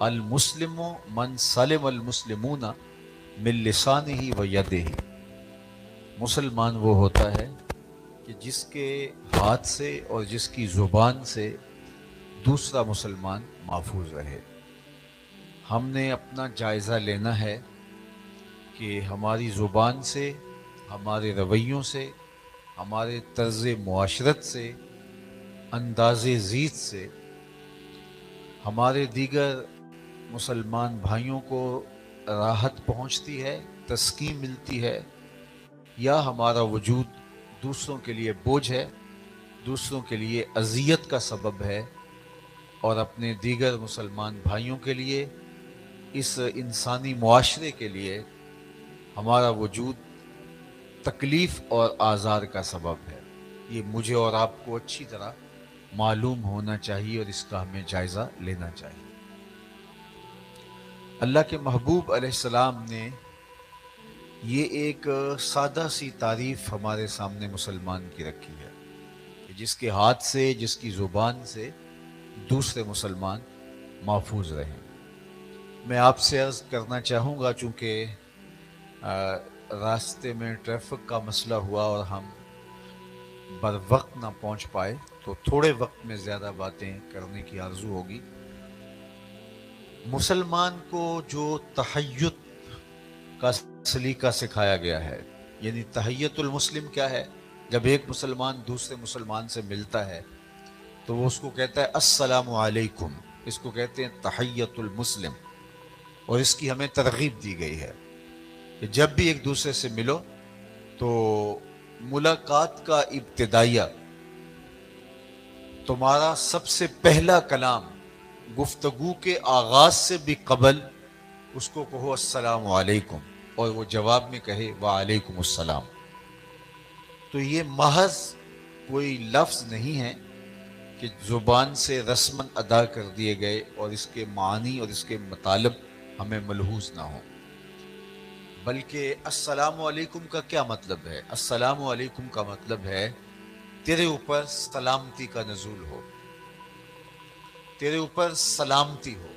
المسلم من سلم المسلمون من لسانہ و یدہ، مسلمان وہ ہوتا ہے کہ جس کے ہاتھ سے اور جس کی زبان سے دوسرا مسلمان محفوظ رہے۔ ہم نے اپنا جائزہ لینا ہے کہ ہماری زبان سے، ہمارے رویوں سے، ہمارے طرز معاشرت سے، انداز زیست سے ہمارے دیگر مسلمان بھائیوں کو راحت پہنچتی ہے، تسکین ملتی ہے، یا ہمارا وجود دوسروں کے لیے بوجھ ہے، دوسروں کے لیے اذیت کا سبب ہے، اور اپنے دیگر مسلمان بھائیوں کے لیے، اس انسانی معاشرے کے لیے ہمارا وجود تکلیف اور آزار کا سبب ہے۔ یہ مجھے اور آپ کو اچھی طرح معلوم ہونا چاہیے اور اس کا ہمیں جائزہ لینا چاہیے۔ اللہ کے محبوب علیہ السلام نے یہ ایک سادہ سی تعریف ہمارے سامنے مسلمان کی رکھی ہے کہ جس کے ہاتھ سے، جس کی زبان سے دوسرے مسلمان محفوظ رہیں۔ میں آپ سے عرض کرنا چاہوں گا، چونکہ راستے میں ٹریفک کا مسئلہ ہوا اور ہم بر وقت نہ پہنچ پائے، تو تھوڑے وقت میں زیادہ باتیں کرنے کی آرزو ہوگی۔ مسلمان کو جو تحیت کا سلیقہ سکھایا گیا ہے، یعنی تحیت المسلم کیا ہے؟ جب ایک مسلمان دوسرے مسلمان سے ملتا ہے تو وہ اس کو کہتا ہے السلام علیکم، اس کو کہتے ہیں تحیت المسلم، اور اس کی ہمیں ترغیب دی گئی ہے کہ جب بھی ایک دوسرے سے ملو تو ملاقات کا ابتدائیہ تمہارا سب سے پہلا کلام گفتگو کے آغاز سے بھی قبل اس کو کہو السلام علیکم، اور وہ جواب میں کہے وعلیکم السلام۔ تو یہ محض کوئی لفظ نہیں ہے کہ زبان سے رسماً ادا کر دیے گئے اور اس کے معنی اور اس کے مطالب ہمیں ملحوظ نہ ہوں، بلکہ السلام علیکم کا کیا مطلب ہے؟ السلام علیکم کا مطلب ہے تیرے اوپر سلامتی کا نزول ہو، تیرے اوپر سلامتی ہو۔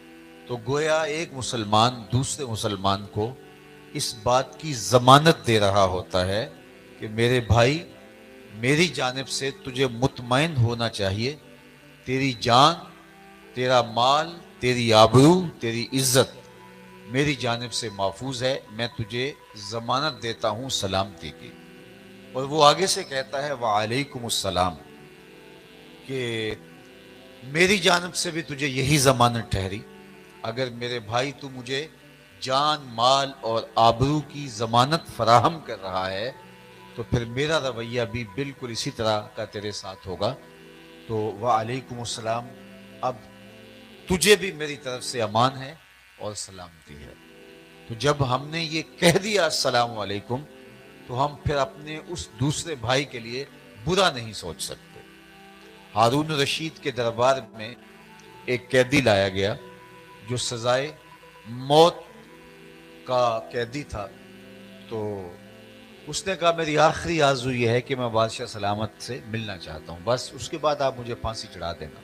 تو گویا ایک مسلمان دوسرے مسلمان کو اس بات کی ضمانت دے رہا ہوتا ہے کہ میرے بھائی، میری جانب سے تجھے مطمئن ہونا چاہیے، تیری جان، تیرا مال، تیری آبرو، تیری عزت میری جانب سے محفوظ ہے، میں تجھے ضمانت دیتا ہوں سلامتی کی۔ اور وہ آگے سے کہتا ہے وعلیکم السلام، کہ میری جانب سے بھی تجھے یہی ضمانت ٹھہری، اگر میرے بھائی تو مجھے جان، مال اور آبرو کی ضمانت فراہم کر رہا ہے تو پھر میرا رویہ بھی بالکل اسی طرح کا تیرے ساتھ ہوگا۔ تو وعلیکم السلام، اب تجھے بھی میری طرف سے امان ہے اور سلامتی ہے۔ تو جب ہم نے یہ کہہ دیا السلام علیکم، تو ہم پھر اپنے اس دوسرے بھائی کے لیے برا نہیں سوچ سکتے۔ ہارون رشید کے دربار میں ایک قیدی لایا گیا جو سزائے موت کا قیدی تھا، تو اس نے کہا میری آخری آرزو یہ ہے کہ میں بادشاہ سلامت سے ملنا چاہتا ہوں، بس اس کے بعد آپ مجھے پھانسی چڑھا دینا۔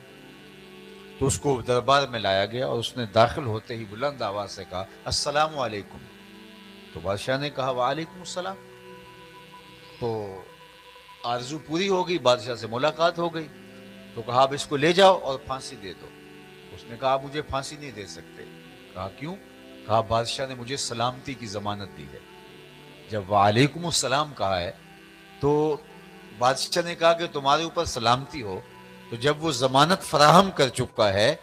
تو اس کو دربار میں لایا گیا اور اس نے داخل ہوتے ہی بلند آواز سے کہا السلام علیکم۔ تو بادشاہ نے کہا وعلیکم السلام۔ تو آرزو پوری ہو گئی، بادشاہ سے ملاقات ہو گئی۔ تو کہا اب اس کو لے جاؤ اور پھانسی دے دو۔ اس نے کہا آپ مجھے پھانسی نہیں دے سکتے۔ کہا کیوں؟ کہا بادشاہ نے مجھے سلامتی کی ضمانت دی ہے۔ جب وعلیکم السلام کہا ہے تو بادشاہ نے کہا کہ تمہارے اوپر سلامتی ہو، تو جب وہ ضمانت فراہم کر چکا ہے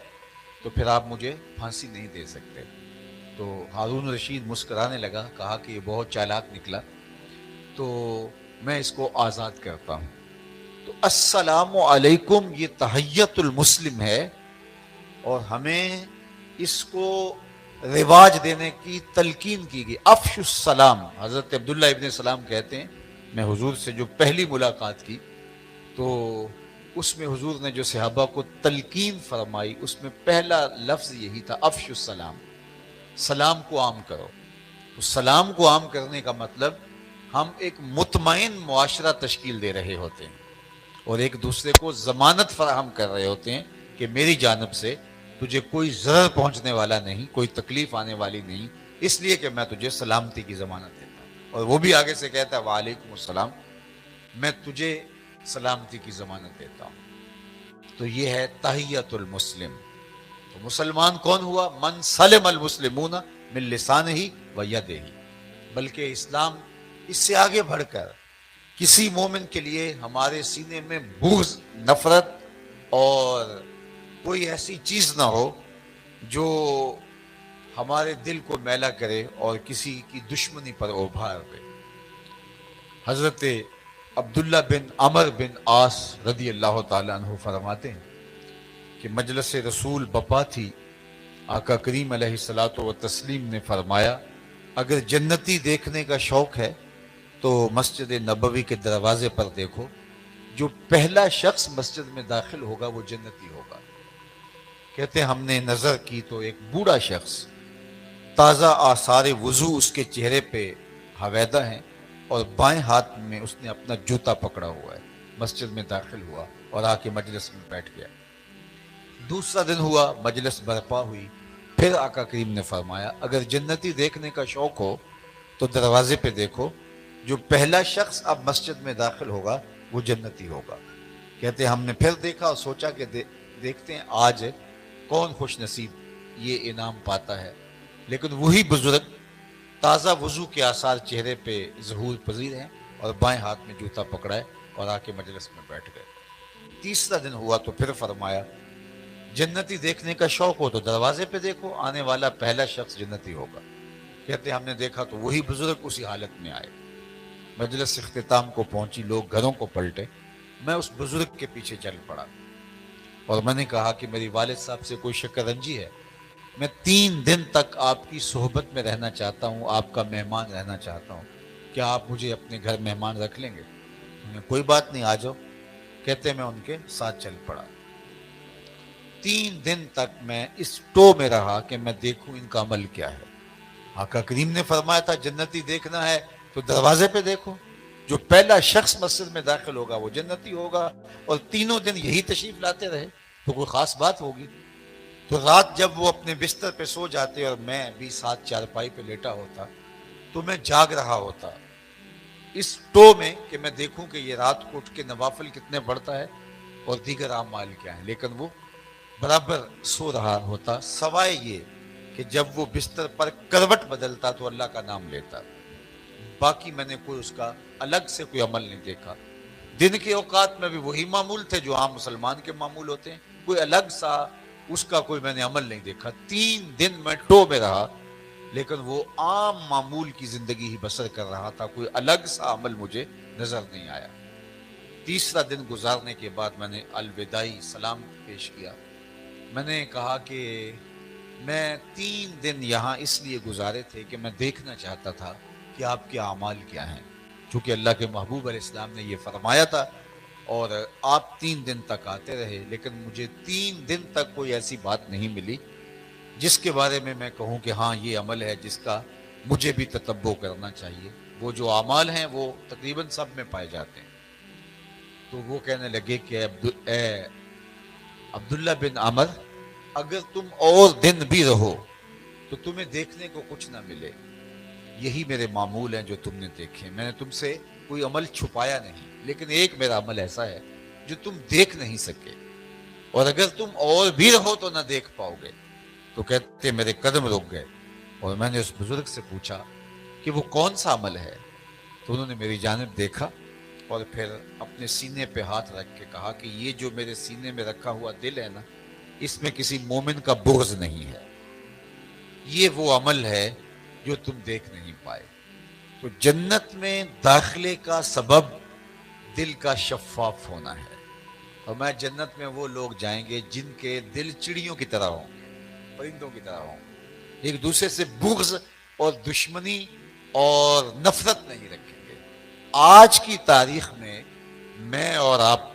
تو پھر آپ مجھے پھانسی نہیں دے سکتے۔ تو ہارون رشید مسکرانے لگا، کہا کہ یہ بہت چالاک نکلا، تو میں اس کو آزاد کرتا ہوں۔ تو السلام علیکم یہ تحیت المسلم ہے، اور ہمیں اس کو رواج دینے کی تلقین کی گئی۔ افش السلام، حضرت عبداللہ ابن سلام کہتے ہیں میں حضور سے جو پہلی ملاقات کی تو اس میں حضور نے جو صحابہ کو تلقین فرمائی اس میں پہلا لفظ یہی تھا افش السلام، سلام کو عام کرو۔ تو سلام کو عام کرنے کا مطلب ہم ایک مطمئن معاشرہ تشکیل دے رہے ہوتے ہیں اور ایک دوسرے کو ضمانت فراہم کر رہے ہوتے ہیں کہ میری جانب سے تجھے کوئی ضرر پہنچنے والا نہیں، کوئی تکلیف آنے والی نہیں، اس لیے کہ میں تجھے سلامتی کی ضمانت دیتا ہوں۔ اور وہ بھی آگے سے کہتا ہے وعلیکم السلام، میں تجھے سلامتی کی ضمانت دیتا ہوں۔ تو یہ ہے تحیۃ المسلم۔ تو مسلمان کون ہوا؟ من سلم المسلمون من لسانہ و یدہ۔ بلکہ اسلام اس سے آگے بڑھ کر کسی مومن کے لیے ہمارے سینے میں بغض، نفرت اور کوئی ایسی چیز نہ ہو جو ہمارے دل کو میلا کرے اور کسی کی دشمنی پر ابھار دے۔ حضرت عبداللہ بن عمر بن عاص رضی اللہ تعالیٰ عنہ فرماتے ہیں کہ مجلس رسول بپا تھی، آقا کریم علیہ الصلوۃ والتسلیم نے فرمایا اگر جنتی دیکھنے کا شوق ہے تو مسجد نبوی کے دروازے پر دیکھو، جو پہلا شخص مسجد میں داخل ہوگا وہ جنتی ہوگا۔ کہتے ہیں ہم نے نظر کی تو ایک بوڑھا شخص، تازہ آثار وضو اس کے چہرے پہ حویدہ ہیں اور بائیں ہاتھ میں اس نے اپنا جوتا پکڑا ہوا ہے، مسجد میں داخل ہوا اور آ کے مجلس میں بیٹھ گیا۔ دوسرا دن ہوا، مجلس برپا ہوئی، پھر آقا کریم نے فرمایا اگر جنتی دیکھنے کا شوق ہو تو دروازے پہ دیکھو، جو پہلا شخص اب مسجد میں داخل ہوگا وہ جنتی ہوگا۔ کہتے ہیں ہم نے پھر دیکھا اور سوچا کہ دیکھتے ہیں آج کون خوش نصیب یہ انعام پاتا ہے، لیکن وہی بزرگ تازہ وضو کے آثار چہرے پہ ظہور پذیر ہیں اور بائیں ہاتھ میں جوتا پکڑائے اور آ کے مجلس میں بیٹھ گئے۔ تیسرا دن ہوا تو پھر فرمایا جنتی دیکھنے کا شوق ہو تو دروازے پہ دیکھو، آنے والا پہلا شخص جنتی ہوگا۔ کہتے ہم نے دیکھا تو وہی بزرگ اسی حالت میں آئے۔ مجلس اختتام کو پہنچی، لوگ گھروں کو پلٹے، میں اس بزرگ کے پیچھے چل پڑا اور میں نے کہا کہ میری والد صاحب سے کوئی شکر رنجی ہے، میں 3 دن تک آپ کی صحبت میں رہنا چاہتا ہوں، آپ کا مہمان رہنا چاہتا ہوں، کیا آپ مجھے اپنے گھر مہمان رکھ لیں گے؟ کوئی بات نہیں، آ جاؤ۔ کہتے میں ان کے ساتھ چل پڑا۔ 3 دن تک میں اس ٹو میں رہا کہ میں دیکھوں ان کا عمل کیا ہے۔ آقا کریم نے فرمایا تھا جنتی دیکھنا ہے تو دروازے پہ دیکھو، جو پہلا شخص مسجد میں داخل ہوگا وہ جنتی ہوگا، اور تینوں دن یہی تشریف لاتے رہے تو کوئی خاص بات ہوگی۔ تو رات جب وہ اپنے بستر پہ سو جاتے اور میں بھی ساتھ چارپائی پہ لیٹا ہوتا تو میں جاگ رہا ہوتا اس ٹو میں کہ میں دیکھوں کہ یہ رات کو اٹھ کے نوافل کتنے پڑھتا ہے اور دیگر اعمال کیا ہیں، لیکن وہ برابر سو رہا ہوتا، سوائے یہ کہ جب وہ بستر پر کروٹ بدلتا تو اللہ کا نام لیتا۔ باقی میں نے کوئی اس کا الگ سے کوئی عمل نہیں دیکھا۔ دن کے اوقات میں بھی وہی معمول تھے جو عام مسلمان کے معمول ہوتے ہیں، کوئی الگ سا اس کا کوئی میں نے عمل نہیں دیکھا۔ 3 دن میں ٹو میں رہا لیکن وہ عام معمول کی زندگی ہی بسر کر رہا تھا، کوئی الگ سا عمل مجھے نظر نہیں آیا۔ تیسرا دن گزارنے کے بعد میں نے الوداعی سلام پیش کیا۔ میں نے کہا کہ میں 3 دن یہاں اس لیے گزارے تھے کہ میں دیکھنا چاہتا تھا کہ آپ کے اعمال کیا ہیں، چونکہ اللہ کے محبوب علیہ السلام نے یہ فرمایا تھا، اور آپ 3 دن تک آتے رہے، لیکن مجھے 3 دن تک کوئی ایسی بات نہیں ملی جس کے بارے میں کہوں کہ ہاں یہ عمل ہے جس کا مجھے بھی تتبع کرنا چاہیے۔ وہ جو اعمال ہیں وہ تقریباً سب میں پائے جاتے ہیں۔ تو وہ کہنے لگے کہ اے عبداللہ بن عمر، اگر تم اور دن بھی رہو تو تمہیں دیکھنے کو کچھ نہ ملے، یہی میرے معمول ہیں جو تم نے دیکھے، میں نے تم سے کوئی عمل چھپایا نہیں، لیکن ایک میرا عمل ایسا ہے جو تم دیکھ نہیں سکے، اور اگر تم اور بھی رہو تو نہ دیکھ پاؤ گے۔ تو کہتے میرے قدم رک گئے اور میں نے اس بزرگ سے پوچھا کہ وہ کون سا عمل ہے؟ تو انہوں نے میری جانب دیکھا اور پھر اپنے سینے پہ ہاتھ رکھ کے کہا کہ یہ جو میرے سینے میں رکھا ہوا دل ہے نا، اس میں کسی مومن کا بغض نہیں ہے، یہ وہ عمل ہے جو تم دیکھ نہیں پائے۔ تو جنت میں داخلے کا سبب دل کا شفاف ہونا ہے، اور میں جنت میں وہ لوگ جائیں گے جن کے دل چڑیوں کی طرح ہوں گے، پرندوں کی طرح ہوں گے، ایک دوسرے سے بغض اور دشمنی اور نفرت نہیں رکھیں گے۔ آج کی تاریخ میں اور آپ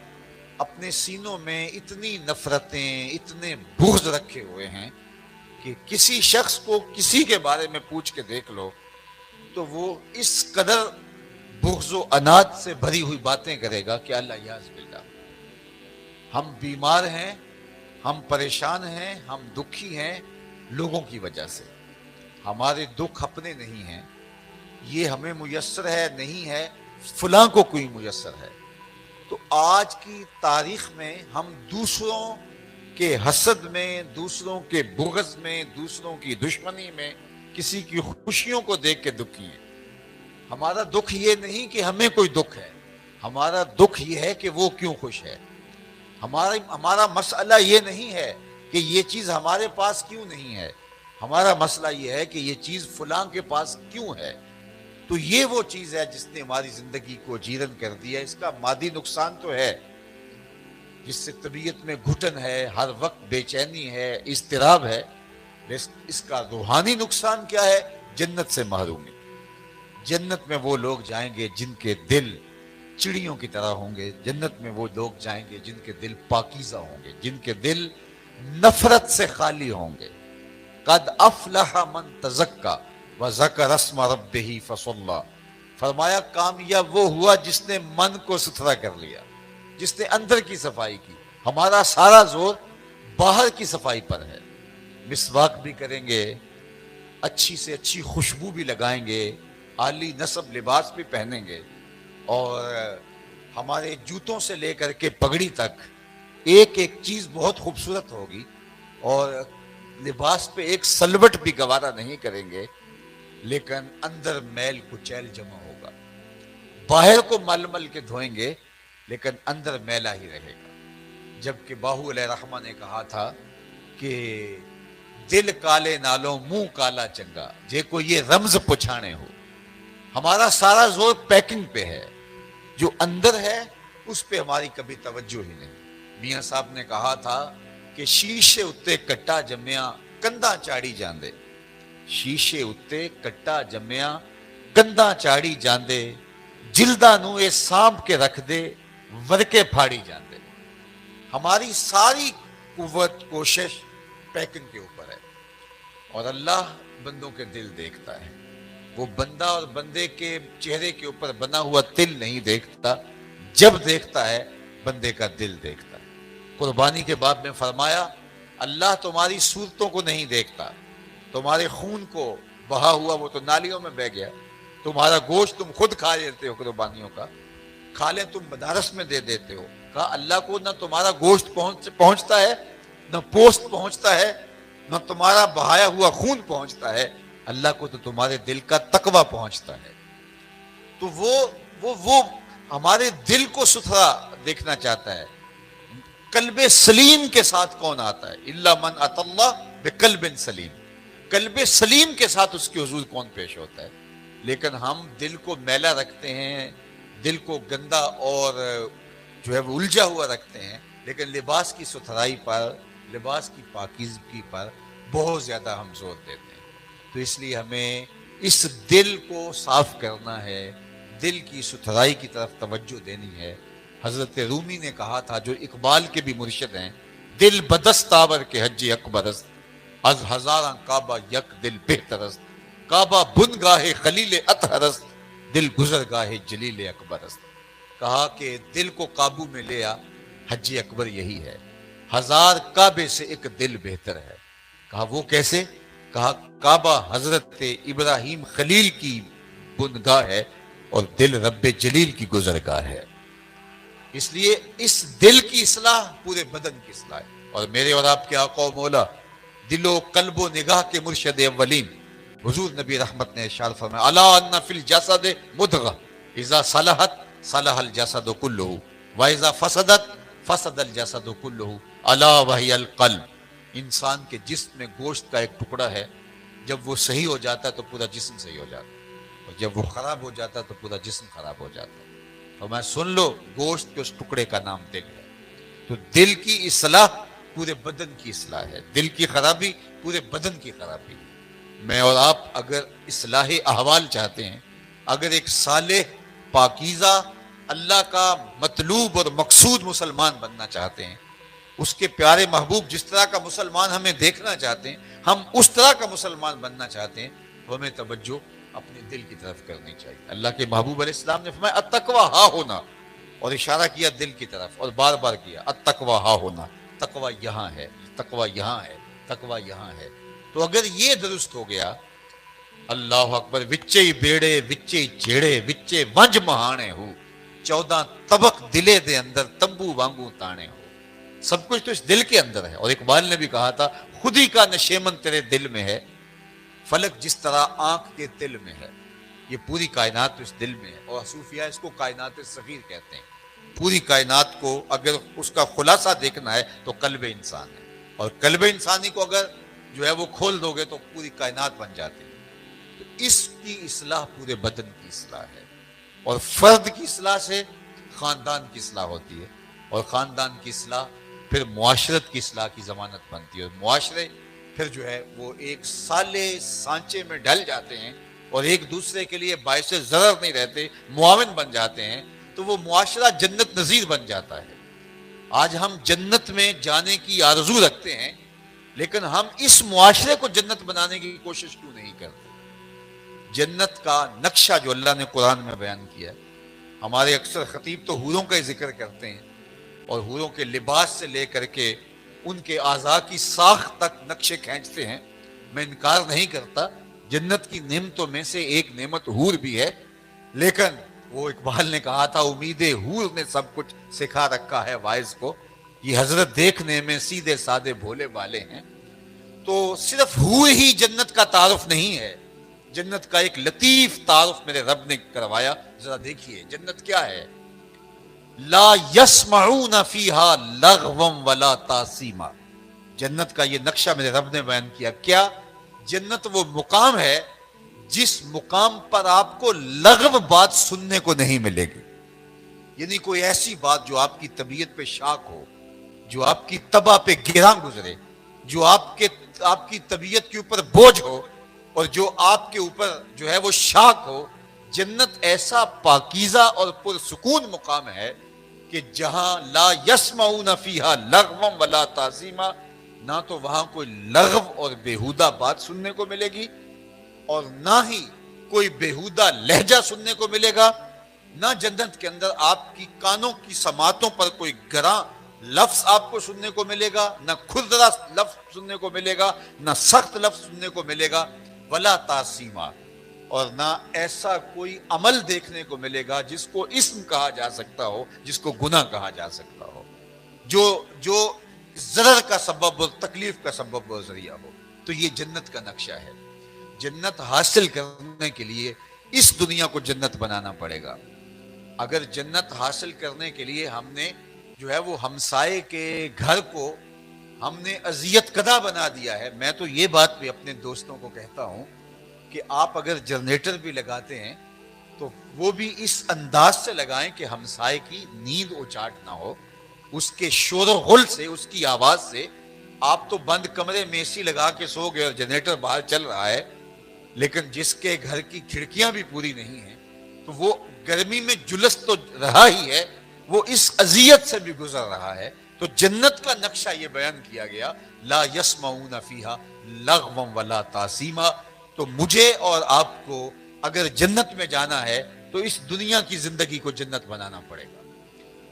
اپنے سینوں میں اتنی نفرتیں، اتنے بغض رکھے ہوئے ہیں کہ کسی شخص کو کسی کے بارے میں پوچھ کے دیکھ لو تو وہ اس قدر بغض و عناد سے بھری ہوئی باتیں کرے گا کہ اللہ یعذ باللہ۔ ہم بیمار ہیں ہم پریشان ہیں، ہم دکھی ہیں لوگوں کی وجہ سے. ہمارے دکھ اپنے نہیں ہیں، یہ ہمیں میسر ہے نہیں ہے، فلاں کو کوئی میسر ہے. تو آج کی تاریخ میں ہم دوسروں کے حسد میں، دوسروں کے بغض میں، دوسروں کی دشمنی میں، کسی کی خوشیوں کو دیکھ کے دکھی ہیں. ہمارا دکھ یہ نہیں کہ ہمیں کوئی دکھ ہے، ہمارا دکھ یہ ہے کہ وہ کیوں خوش ہے. ہمارا مسئلہ یہ نہیں ہے کہ یہ چیز ہمارے پاس کیوں نہیں ہے، ہمارا مسئلہ یہ ہے کہ یہ چیز فلاں کے پاس کیوں ہے. تو یہ وہ چیز ہے جس نے ہماری زندگی کو جیرن کر دیا. اس کا مادی نقصان تو ہے، جس سے طبیعت میں گھٹن ہے، ہر وقت بے چینی ہے، اضطراب ہے. اس کا روحانی نقصان کیا ہے؟ جنت سے محرومی. جنت میں وہ لوگ جائیں گے جن کے دل چڑیوں کی طرح ہوں گے. جنت میں وہ لوگ جائیں گے جن کے دل پاکیزہ ہوں گے، جن کے دل نفرت سے خالی ہوں گے. قد افلح من تزکا وذکر اسم ربہ فصلی. فرمایا کامیاب وہ ہوا جس نے من کو ستھرا کر لیا، جس نے اندر کی صفائی کی. ہمارا سارا زور باہر کی صفائی پر ہے. مسواک بھی کریں گے، اچھی سے اچھی خوشبو بھی لگائیں گے، عالی نصب لباس بھی پہنیں گے، اور ہمارے جوتوں سے لے کر کے پگڑی تک ایک ایک چیز بہت خوبصورت ہوگی، اور لباس پہ ایک سلوٹ بھی گوارا نہیں کریں گے، لیکن اندر میل کچیل جمع ہوگا. باہر کو مل مل کے دھوئیں گے لیکن اندر میلا ہی رہے گا. جبکہ باہو علیہ رحمہ نے کہا تھا کہ دل کالے نالوں منہ کالا چنگا جے کو یہ رمز پچھانے ہو. ہمارا سارا زور پیکنگ پہ ہے، جو اندر ہے اس پہ ہماری کبھی توجہ ہی نہیں. میاں صاحب نے کہا تھا کہ شیشے اتے کٹا جمیا کندھا چاڑی جاندے. شیشے اتے کٹا جمیا کندھا چاڑی جاندے، جلدہ نو اے سانپ کے رکھ دے ورکے پھاڑی جاندے. ہماری ساری قوت کوشش پیکنگ کے اوپر ہے، اور اللہ بندوں کے دل دیکھتا ہے. وہ بندہ اور بندے کے چہرے کے اوپر بنا ہوا تل نہیں دیکھتا، جب دیکھتا ہے بندے کا دل دیکھتا ہے. قربانی کے باب میں فرمایا اللہ تمہاری صورتوں کو نہیں دیکھتا، تمہارے خون کو بہا ہوا وہ تو نالیوں میں بہ گیا. تمہارا گوشت تم خود کھا لیتے ہو قربانیوں کا، کھا لیں تم بنارس میں دے دیتے ہو. کہا اللہ کو نہ تمہارا گوشت پہنچتا ہے، نہ پوست پہنچتا ہے، نہ تمہارا بہایا ہوا خون پہنچتا ہے. اللہ کو تو تمہارے دل کا تقوی پہنچتا ہے. تو وہ ہمارے دل کو ستھرا دیکھنا چاہتا ہے. قلب سلیم کے ساتھ کون آتا ہے؟ الا من اتى اللہ بقلب سلیم. قلب سلیم کے ساتھ اس کے حضور کون پیش ہوتا ہے؟ لیکن ہم دل کو میلا رکھتے ہیں، دل کو گندا اور جو ہے وہ الجھا ہوا رکھتے ہیں، لیکن لباس کی ستھرائی پر، لباس کی پاکیزگی پر بہت زیادہ ہم زور دیتے ہیں. تو اس لیے ہمیں اس دل کو صاف کرنا ہے، دل کی ستھرائی کی طرف توجہ دینی ہے. حضرت رومی نے کہا تھا، جو اقبال کے بھی مرشد ہیں، دل بدست آور کے حج اکبرست، از ہزاراں کعبہ یک دل بہترست، کعبہ بن گاہ خلیل اطہرست، دل گزر گاہ جلیل اکبرست. کہا کہ دل کو قابو میں لیا، حج اکبر یہی ہے. ہزار کعبے سے ایک دل بہتر ہے. کہا وہ کیسے؟ کہا کعبہ حضرت ابراہیم خلیل کی بنگاہ ہے اور دل رب جلیل کی گزرگاہ ہے. اس لیے اس دل کی اصلاح پورے بدن کی اصلاح ہے. اور میرے اور آپ کے آقا و مولا، دل و قلب و نگاہ کے مرشد اولین حضور نبی رحمت نے ارشاد فرمایا الا ان فی الجسد مضغہ اذا صلحت صلح الجسد کلہ واذا فسدت فسد الجسد کلہ الا وہی القلب. انسان کے جسم میں گوشت کا ایک ٹکڑا ہے، جب وہ صحیح ہو جاتا ہے تو پورا جسم صحیح ہو جاتا ہے، اور جب وہ خراب ہو جاتا ہے تو پورا جسم خراب ہو جاتا ہے. اور میں سن لو، گوشت کے اس ٹکڑے کا نام دل ہے. تو دل کی اصلاح پورے بدن کی اصلاح ہے، دل کی خرابی پورے بدن کی خرابی. میں اور آپ اگر اصلاح احوال چاہتے ہیں، اگر ایک صالح پاکیزہ اللہ کا مطلوب اور مقصود مسلمان بننا چاہتے ہیں، اس کے پیارے محبوب جس طرح کا مسلمان ہمیں دیکھنا چاہتے ہیں، ہم اس طرح کا مسلمان بننا چاہتے ہیں، تو ہمیں توجہ اپنے دل کی طرف کرنی چاہیے. اللہ کے محبوب علیہ السلام نے فرمایا التقویٰ ہا ہونا، اور اشارہ کیا دل کی طرف، اور بار بار کیا التقویٰ ہا ہونا. تقوی یہاں ہے، تقوی یہاں ہے، تقوی یہاں ہے۔ تو اگر یہ درست ہو گیا، اللہ اکبر، وچے بیڑے وچے جھیڑے وچے ونج مہانے ہو، 14 طبق دلے دے اندر تمبو وانگو تانے ہو۔ سب کچھ تو اس دل کے اندر ہے، اور اقبال نے بھی کہا تھا خود ہی کا نشیمن تیرے دل میں ہے، فلک جس طرح آنکھ کے دل میں ہے۔ یہ پوری کائنات تو اس دل میں ہے، اور صوفیہ اس کو کائنات صغیر کہتے ہیں۔ پوری کائنات کو اگر اس کا خلاصہ دیکھنا ہے تو قلب انسان ہے، اور قلب انسانی کو اگر جو ہے وہ کھول دو گے تو پوری کائنات بن جاتی ہے۔ تو اس کی اصلاح پورے بدن کی اصلاح ہے، اور فرد کی اصلاح سے خاندان کی اصلاح ہوتی ہے، اور خاندان کی اصلاح پھر معاشرت کی اصلاح کی ضمانت بنتی ہے، اور معاشرے پھر جو ہے وہ ایک سالے سانچے میں ڈھل جاتے ہیں اور ایک دوسرے کے لیے باعث ضرر نہیں رہتے، معاون بن جاتے ہیں، تو وہ معاشرہ جنت نظیر بن جاتا ہے۔ آج ہم جنت میں جانے کی آرزو رکھتے ہیں، لیکن ہم اس معاشرے کو جنت بنانے کی کوشش کیوں نہیں کرتے؟ جنت کا نقشہ جو اللہ نے قرآن میں بیان کیا ہے، ہمارے اکثر خطیب تو حوروں کا ہی ذکر کرتے ہیں، اور حوروں کے لباس سے لے کر کے ان کے اعضاء کی ساخت تک نقشے کھینچتے ہیں۔ میں انکار نہیں کرتا، جنت کی نعمتوں میں سے ایک نعمت حور بھی ہے، لیکن وہ اقبال نے کہا تھا امید حور نے سب کچھ سکھا رکھا ہے وائز کو، یہ حضرت دیکھنے میں سیدھے سادے بھولے والے ہیں۔ تو صرف حور ہی جنت کا تعارف نہیں ہے، جنت کا ایک لطیف تعارف میرے رب نے کروایا، ذرا دیکھیے جنت کیا ہے۔ لا یسمعون فیہا لغوا ولا تاثیما، جنت کا یہ نقشہ میرے رب نے بیان کیا۔ کیا؟ جنت وہ مقام ہے جس مقام پر آپ کو لغو بات سننے کو نہیں ملے گی، یعنی کوئی ایسی بات جو آپ کی طبیعت پہ شاک ہو، جو آپ کی طبع پہ گراں گزرے، جو آپ کی طبیعت کے اوپر بوجھ ہو، اور جو آپ کے اوپر جو ہے وہ شاک ہو۔ جنت ایسا پاکیزہ اور پرسکون مقام ہے کہ جہاں لا یسمعون فیہا لغوا ولا تعظیما، نہ تو وہاں کوئی لغو اور بیہودہ بات سننے کو ملے گی، اور نہ ہی کوئی بیہودہ لہجہ سننے کو ملے گا، نہ جنت کے اندر آپ کی کانوں کی سماعتوں پر کوئی گراں لفظ آپ کو سننے کو ملے گا، نہ کھردرا لفظ سننے کو ملے گا، نہ سخت لفظ سننے کو ملے گا، ولا تعصیما، اور نہ ایسا کوئی عمل دیکھنے کو ملے گا جس کو اسم کہا جا سکتا ہو، جس کو گناہ کہا جا سکتا ہو، جو ضرر کا سبب اور تکلیف کا سبب اور ذریعہ ہو۔ تو یہ جنت کا نقشہ ہے۔ جنت حاصل کرنے کے لیے اس دنیا کو جنت بنانا پڑے گا۔ اگر جنت حاصل کرنے کے لیے ہم نے جو ہے وہ ہمسائے کے گھر کو ہم نے اذیت کدہ بنا دیا ہے، میں تو یہ بات بھی اپنے دوستوں کو کہتا ہوں کہ آپ اگر جنریٹر بھی لگاتے ہیں تو وہ بھی اس انداز سے لگائیں کہ ہمسائے کی نیند اچاٹ نہ ہو، اس کے شور و غل سے، اس کی آواز سے۔ آپ تو بند کمرے میں اے سی لگا کے سو گئے اور جنریٹر باہر چل رہا ہے، لیکن جس کے گھر کی کھڑکیاں بھی پوری نہیں ہیں تو وہ گرمی میں جلس تو رہا ہی ہے، وہ اس اذیت سے بھی گزر رہا ہے۔ تو جنت کا نقشہ یہ بیان کیا گیا، لا یسمعون فیہا لغوا ولا تعصیما۔ تو مجھے اور آپ کو اگر جنت میں جانا ہے تو اس دنیا کی زندگی کو جنت بنانا پڑے گا،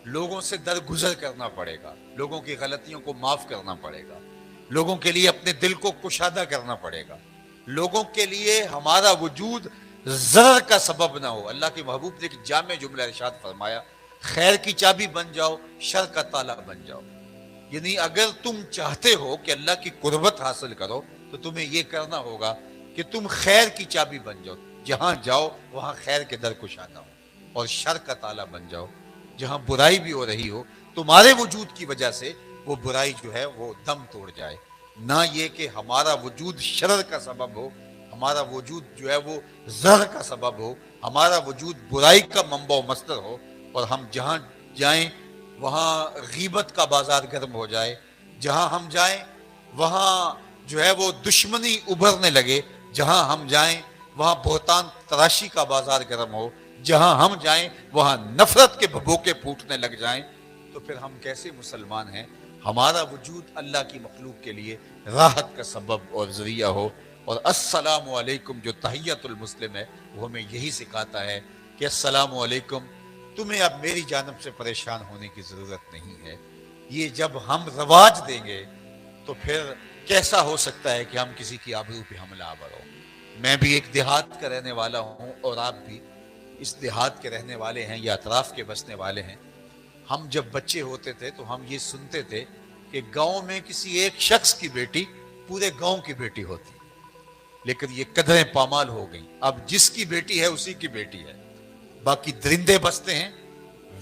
لوگوں سے درگزر کرنا پڑے گا، لوگوں کی غلطیوں کو معاف کرنا پڑے گا، لوگوں کے لیے اپنے دل کو کشادہ کرنا پڑے گا، لوگوں کے لیے ہمارا وجود ضرر کا سبب نہ ہو۔ اللہ کے محبوب نے ایک جامع جملہ ارشاد فرمایا، خیر کی چابی بن جاؤ، شر کا تالا بن جاؤ۔ یعنی اگر تم چاہتے ہو کہ اللہ کی قربت حاصل کرو تو تمہیں یہ کرنا ہوگا کہ تم خیر کی چابی بن جاؤ، جہاں جاؤ وہاں خیر کے در کشادہ ہو، اور شر کا تالا بن جاؤ، جہاں برائی بھی ہو رہی ہو تمہارے وجود کی وجہ سے وہ برائی جو ہے وہ دم توڑ جائے، نہ یہ کہ ہمارا وجود شرر کا سبب ہو، ہمارا وجود جو ہے وہ زہر کا سبب ہو، ہمارا وجود برائی کا منبع و مصدر ہو، اور ہم جہاں جائیں وہاں غیبت کا بازار گرم ہو جائے، جہاں ہم جائیں وہاں جو ہے وہ دشمنی ابھرنے لگے، جہاں ہم جائیں وہاں بہتان تراشی کا بازار گرم ہو، جہاں ہم جائیں وہاں نفرت کے بھبوکے پھوٹنے لگ جائیں، تو پھر ہم کیسے مسلمان ہیں؟ ہمارا وجود اللہ کی مخلوق کے لیے راحت کا سبب اور ذریعہ ہو۔ اور السلام علیکم جو تحیت المسلم ہے وہ ہمیں یہی سکھاتا ہے کہ السلام علیکم، تمہیں اب میری جانب سے پریشان ہونے کی ضرورت نہیں ہے، یہ جب ہم رواج دیں گے تو پھر کیسا ہو سکتا ہے کہ ہم کسی کی آبرو پہ حملہ آور ہو. میں بھی ایک دیہات کا رہنے والا ہوں اور آپ بھی اس دیہات کے رہنے والے ہیں یا اطراف کے بسنے والے ہیں. ہم جب بچے ہوتے تھے تو ہم یہ سنتے تھے کہ گاؤں میں کسی ایک شخص کی بیٹی پورے گاؤں کی بیٹی ہوتی. لیکن یہ قدریں پامال ہو گئیں. اب جس کی بیٹی ہے اسی کی بیٹی ہے. باقی درندے بستے ہیں,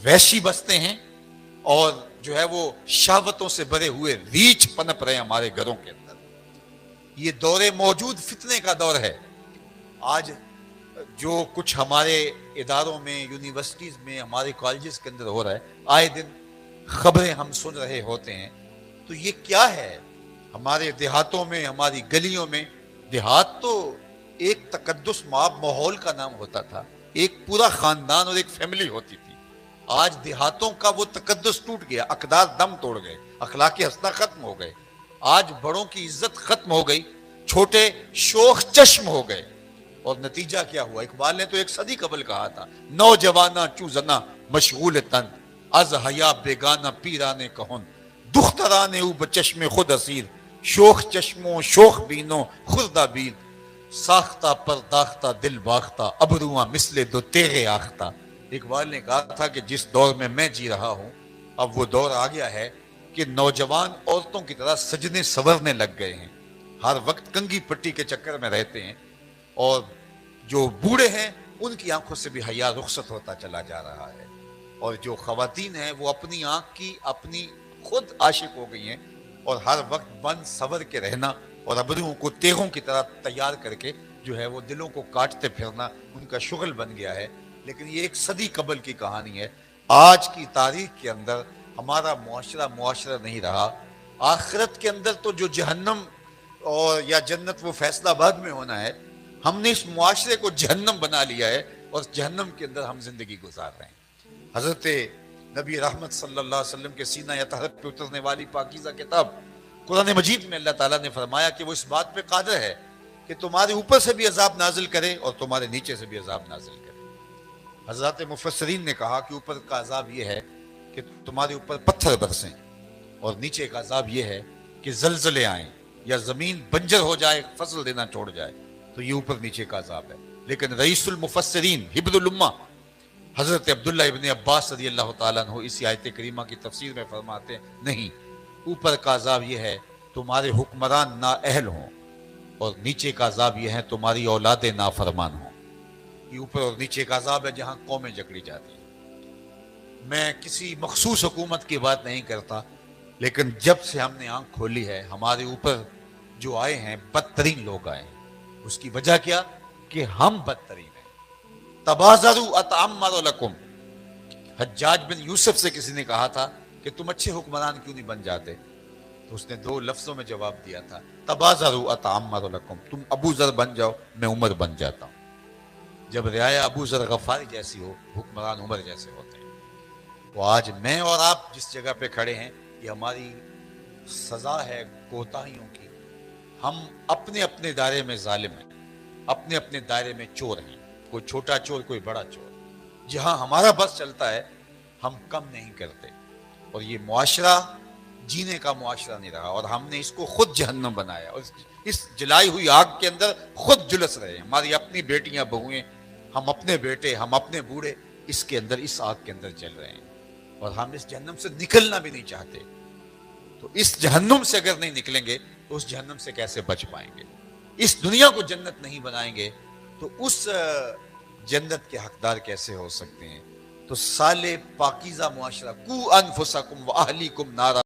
وحشی بستے ہیں, اور جو ہے وہ شہوتوں سے بھرے ہوئے ریچھ پنپ رہے ہیں ہمارے گھروں کے اندر. یہ دور موجود فتنے کا دور ہے. آج جو کچھ ہمارے اداروں میں, یونیورسٹیز میں, ہمارے کالجز کے اندر ہو رہا ہے, آئے دن خبریں ہم سن رہے ہوتے ہیں. تو یہ کیا ہے؟ ہمارے دیہاتوں میں, ہماری گلیوں میں, دیہات تو ایک تقدس ماحول کا نام ہوتا تھا, ایک پورا خاندان اور ایک فیملی ہوتی تھی. آج دیہاتوں کا وہ تقدس ٹوٹ گیا, اقدار دم توڑ گئے, اخلاقی ہستہ ختم ہو گئے. آج بڑوں کی عزت ختم ہو گئی, چھوٹے شوخ چشم ہو گئے. اور نتیجہ کیا ہوا؟ اقبال نے تو ایک صدی قبل کہا تھا, نوجوانہ چوزنا مشغول تن, از حیا بیگانہ پیرانے کہن, دخترانے او بچشم خود اسیر, شوخ چشموں شوخ بینوں خردہ بین, ساختہ پرداختہ دل باختہ, ابرواں مثل دو تیغے آختہ. اقبال نے کہا تھا کہ جس دور میں میں جی رہا ہوں اب وہ دور آ گیا ہے کہ نوجوان عورتوں کی طرح سجنے سورنے لگ گئے ہیں, ہر وقت کنگھی پٹی کے چکر میں رہتے ہیں, اور جو بوڑھے ہیں ان کی آنکھوں سے بھی حیا رخصت ہوتا چلا جا رہا ہے. اور جو خواتین ہیں وہ اپنی آنکھ کی اپنی خود عاشق ہو گئی ہیں, اور ہر وقت بند سور کے رہنا اور ابروؤں کو تیغوں کی طرح تیار کر کے جو ہے وہ دلوں کو کاٹتے پھرنا ان کا شغل بن گیا ہے. لیکن یہ ایک صدی قبل کی کہانی ہے. آج کی تاریخ کے اندر ہمارا معاشرہ نہیں رہا. آخرت کے اندر تو جو جہنم اور یا جنت وہ فیصلہ آباد میں ہونا ہے, ہم نے اس معاشرے کو جہنم بنا لیا ہے اور جہنم کے اندر ہم زندگی گزار رہے ہیں. حضرت نبی رحمت صلی اللہ علیہ وسلم کے سینہ یطہرت پہ اترنے والی پاکیزہ کتاب قرآن مجید میں اللہ تعالیٰ نے فرمایا کہ وہ اس بات پہ قادر ہے کہ تمہارے اوپر سے بھی عذاب نازل کرے اور تمہارے نیچے سے بھی عذاب نازل کرے. حضرات مفسرین نے کہا کہ اوپر کا عذاب یہ ہے کہ تمہارے اوپر پتھر برسیں, اور نیچے کا عذاب یہ ہے کہ زلزلے آئیں یا زمین بنجر ہو جائے, فصل دینا چھوڑ جائے. تو یہ اوپر نیچے کا عذاب ہے. لیکن رئیس المفسرین حبر الامہ حضرت عبداللہ ابن عباس رضی اللہ تعالیٰ عنہ اسی آیت کریمہ کی تفسیر میں فرماتے ہیں, نہیں, اوپر کا عذاب یہ ہے تمہارے حکمران نااہل ہوں, اور نیچے کا عذاب یہ ہے تمہاری اولاد نافرمان ہوں. یہ اوپر اور نیچے کا عذاب ہے جہاں قومیں جکڑی جاتی ہیں. میں کسی مخصوص حکومت کی بات نہیں کرتا, لیکن جب سے ہم نے آنکھ کھولی ہے ہمارے اوپر جو آئے ہیں بدترین لوگ آئے ہیں. اس کی وجہ کیا؟ کہ ہم بدترین ہیں. تبازروا اتعمر لکم. حجاج بن یوسف سے کسی نے کہا تھا کہ تم اچھے حکمران کیوں نہیں بن جاتے؟ تو اس نے 2 لفظوں میں جواب دیا تھا, تبازروا اتعمر لکم, تم ابو ذر بن جاؤ میں عمر بن جاتا ہوں. جب رعایا ابو ذر غفاری جیسی ہو, حکمران عمر جیسے ہوتے ہیں. تو آج میں اور آپ جس جگہ پہ کھڑے ہیں یہ ہماری سزا ہے کوتاہیوں کی. ہم اپنے اپنے دائرے میں ظالم ہیں, اپنے اپنے دائرے میں چور ہیں, کوئی چھوٹا چور کوئی بڑا چور. جہاں ہمارا بس چلتا ہے ہم کم نہیں کرتے, اور یہ معاشرہ جینے کا معاشرہ نہیں رہا, اور ہم نے اس کو خود جہنم بنایا, اور اس جلائی ہوئی آگ کے اندر خود جلس رہے ہیں. ہماری اپنی بیٹیاں بہویں, ہم اپنے بیٹے, ہم اپنے بوڑھے اس کے اندر, اس آگ کے اندر جل رہے ہیں, اور ہم اس جہنم سے نکلنا بھی نہیں چاہتے. تو اس جہنم سے اگر نہیں نکلیں گے تو اس جہنم سے کیسے بچ پائیں گے؟ اس دنیا کو جنت نہیں بنائیں گے تو اس جنت کے حقدار کیسے ہو سکتے ہیں؟ تو صالح پاکیزہ معاشرہ, قو انفسکم واہلیکم نارا